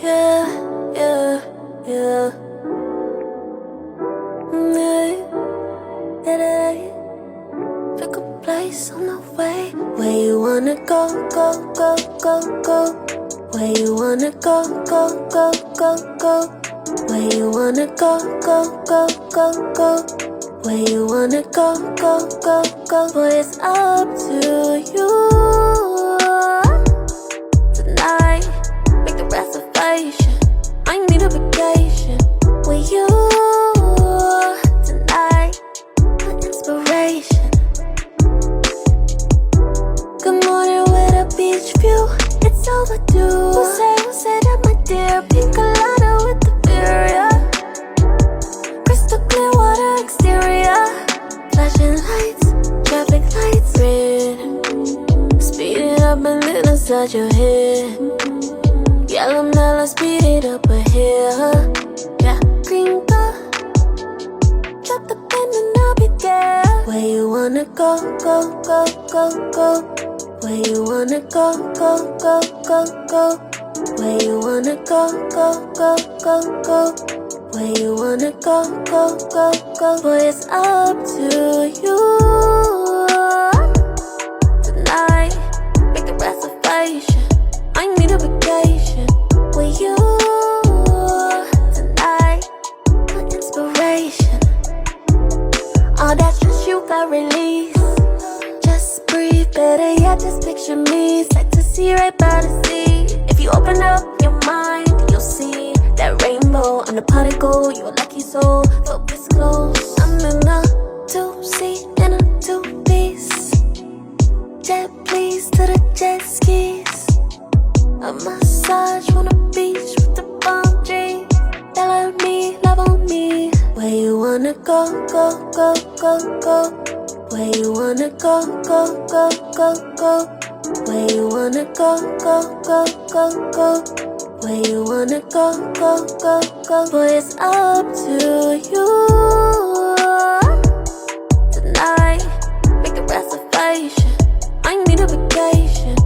Yeah, yeah, yeah. Pick a place on the way. Where you wanna go, go, go, go, go. Where you wanna go, go, go, go, go. Where you wanna go, go, go, go, go. Where you wanna go, go, go, go. Boy, it's up to you. Tonight, make the reservation. I need a vacation with you. Tonight, my inspiration. Good morning with a beach view. It's overdue. Who say that, my dear? Pink colada with the beer, yeah. Crystal clear water exterior. Flashing lights, traffic lights, red. Speed it up and then inside your head. Yellow mellow, speed it up ahead. Yeah, green car. Drop the pen and I'll be there. Where you wanna go, go, go, go, go. Where you wanna go, go, go, go, go. Where you wanna go, go, go, go, go. Where you wanna go, go, go, go. Boy, it's up to you. Tonight, make a reservation. I need a vacation with you. Tonight, my inspiration. All that stress you got release. Just breathe, better yet, just picture me. Sight to see right by the sea. If you open up your mind, you'll see that rainbow on the particle. You a lucky soul, focus close. I'm in a two-seat in a two-piece. Jet please to the jet skis. A massage on the beach with the palm trees. Tell me, love on me. Where you wanna go, go, go, go, go. Where you wanna go, go, go, go, go. Where you wanna go, go, go, go, go. Where you wanna go, go, go, go. Boy, it's up to you. Tonight, make a reservation. I need a vacation